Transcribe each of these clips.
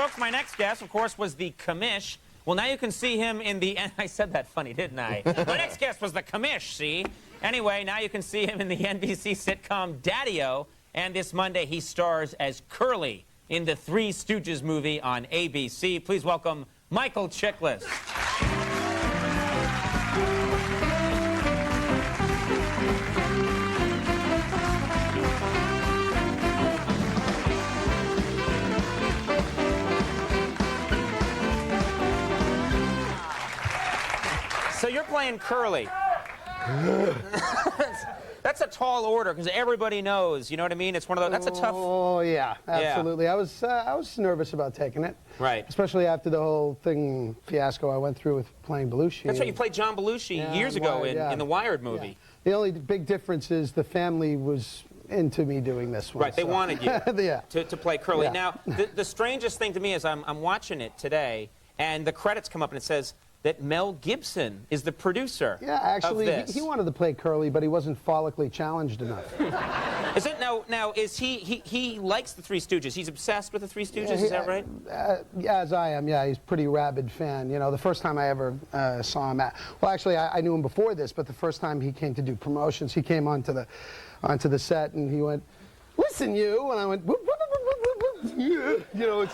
folks, my next guest, of course, was the commish. Well, now you can see him in the... I said that funny, didn't I? My next guest was the commish, see? Anyway, now you can see him in the NBC sitcom Daddy-O. And this Monday, he stars as Curly in the Three Stooges movie on ABC. Please welcome Michael Chiklis. So you're playing Curly. That's a tall order because everybody knows. You know what I mean? It's one of those. That's a tough. Oh yeah, absolutely. Yeah. I was nervous about taking it. Right. Especially after the whole fiasco I went through with playing Belushi. That's right. You played John Belushi years ago in the Wired movie. Yeah. The only big difference is the family was into me doing this one. Right. They wanted you to play Curly. Yeah. Now, the strangest thing to me is I'm watching it today, and the credits come up and it says that Mel Gibson is the producer. Yeah, actually, of this. he wanted to play Curly, but he wasn't follically challenged enough. Is it now? Is he likes the Three Stooges? He's obsessed with the Three Stooges. Is that right? Yeah, as I am. Yeah, he's a pretty rabid fan. You know, the first time I ever saw him well, actually, I knew him before this, but the first time he came to do promotions, he came onto the set and he went, "Listen, you," and I went, "Whoop, whoop, whoop, whoop, whoop, whoop." You know,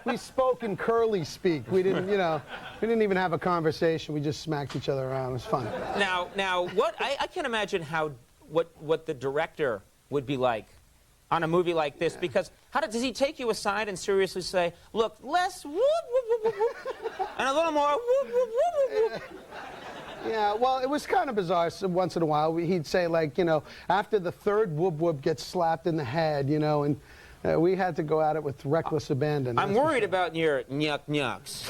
we spoke in Curly speak. We didn't, we didn't even have a conversation. We just smacked each other around. It was fun. Now, what I can't imagine what the director would be like on a movie like this, because does he take you aside and seriously say, "Look, less whoop whoop whoop whoop, and a little more whoop whoop whoop whoop"? Yeah, well, it was kind of bizarre. So once in a while, he'd say, like, after the third whoop whoop gets slapped in the head, and we had to go at it with reckless abandon. I'm worried about your nyuk-nyuks.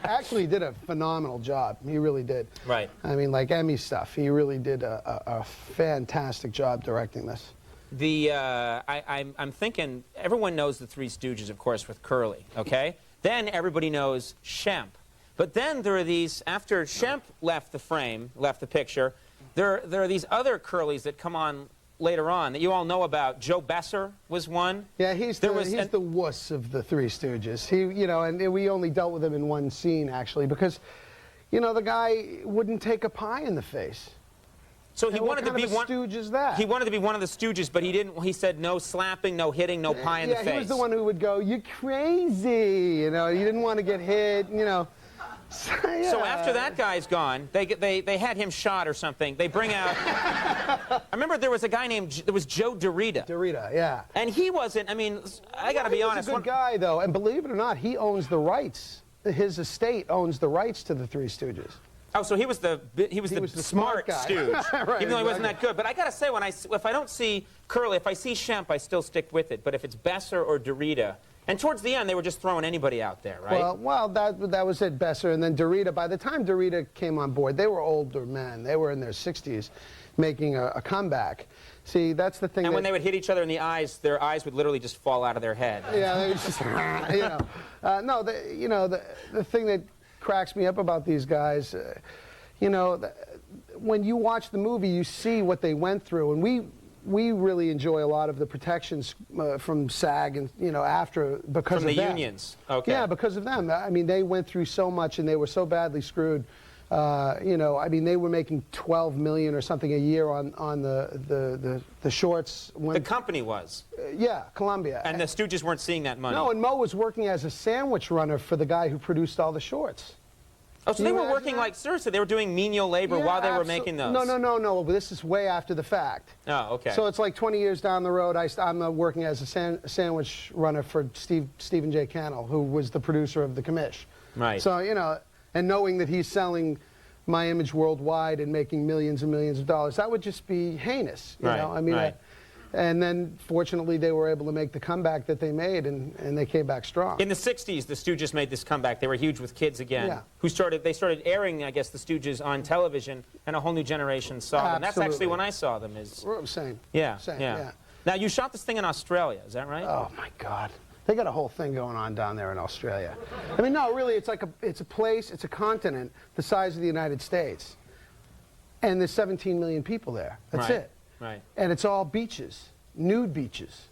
Actually, he did a phenomenal job. He really did. Right. I mean, like Emmy stuff. He really did a fantastic job directing this. I'm thinking, everyone knows the Three Stooges, of course, with Curly, okay? Then everybody knows Shemp. But then there are these, after Shemp left the picture, there are these other Curlys that come on later on that you all know about. Joe Besser was one. Yeah, he's the wuss of the Three Stooges. And we only dealt with him in one scene, actually, because, the guy wouldn't take a pie in the face. So he wanted to be one. Stooge is that? He wanted to be one of the Stooges, but he didn't. He said no slapping, no hitting, no pie in the face. Yeah, he was the one who would go, "You crazy," He didn't want to get hit, So after that guy's gone, they had him shot or something. They bring out. I remember there was a guy named Joe Dorita. Dorita, yeah. And he wasn't. I mean, I got to be honest. He's a good guy, though, and believe it or not, he owns the rights. His estate owns the rights to the Three Stooges. Oh, so he was the smart guy. Stooge, Right, even though he wasn't that good. But I got to say, if I don't see Curly, if I see Shemp, I still stick with it. But if it's Besser or Dorita. And towards the end, they were just throwing anybody out there, right? Well, that was it, Besser. And then Dorita, by the time Dorita came on board, they were older men. They were in their 60s making a comeback. See, that's the thing. And when they would hit each other in the eyes, their eyes would literally just fall out of their head. Yeah, they would just, No, the thing that cracks me up about these guys, when you watch the movie, you see what they went through. And we really enjoy a lot of the protections from SAG and because of them. From the unions, okay. Yeah, because of them. I mean, they went through so much and they were so badly screwed. I mean, they were making $12 million or something a year on the shorts. The company was. Yeah, Columbia. And the Stooges weren't seeing that money. No, and Mo was working as a sandwich runner for the guy who produced all the shorts. Oh, so they were working like, seriously, they were doing menial labor while they were making those? No. This is way after the fact. Oh, okay. So it's like 20 years down the road, I'm working as a sandwich runner for Stephen J. Cannell, who was the producer of The Commish. Right. So, and knowing that he's selling my image worldwide and making millions and millions of dollars, that would just be heinous. You know? I mean, right. And then, fortunately, they were able to make the comeback that they made, and they came back strong. In the 60s, the Stooges made this comeback. They were huge with kids again. Yeah. They started airing, I guess, the Stooges on television, and a whole new generation saw them. That's actually when I saw them. Same. Yeah. Same, yeah. Now, you shot this thing in Australia, is that right? Oh, my God. They got a whole thing going on down there in Australia. I mean, no, really, it's a place, it's a continent the size of the United States. And there's 17 million people there. That's it. Right. And it's all beaches, nude beaches.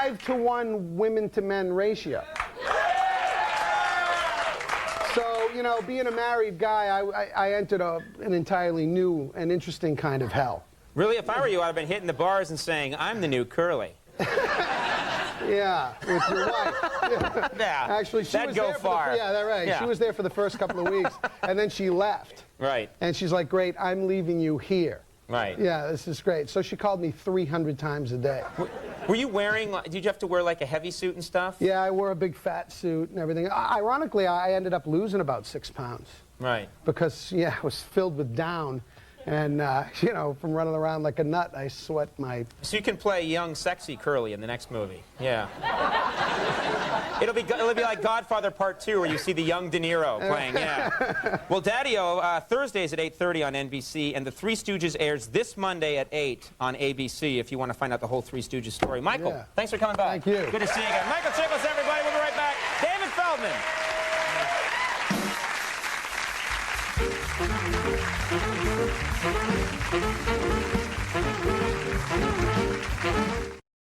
5-to-1 women to men ratio. So, you know, being a married guy, I entered an entirely new and interesting kind of hell. Really, if I were you, I'd have been hitting the bars and saying, I'm the new Curly. Yeah, with your wife. Yeah, actually, she that'd was go there far. Yeah, that's right. Yeah. She was there for the first couple of weeks, and then she left. Right. And she's like, great, I'm leaving you here. Right. Yeah, this is great. So she called me 300 times a day. Were you wearing, did you have to wear like a heavy suit and stuff? Yeah, I wore a big fat suit and everything. Ironically, I ended up losing about 6 pounds. Right. Because, yeah, I was filled with down. And, you know, from running around like a nut, I sweat my... So you can play young, sexy Curly in the next movie. Yeah. It'll be like Godfather Part 2, where you see the young De Niro playing, yeah. Well, Daddy-O, Thursdays at 8:30 on NBC, and The Three Stooges airs this Monday at 8 on ABC if you want to find out the whole Three Stooges story. Michael, Yeah. thanks for coming by. Thank you. Good to see you again. Michael Chiklis, everybody. We'll be right back. David Feldman. Thank you.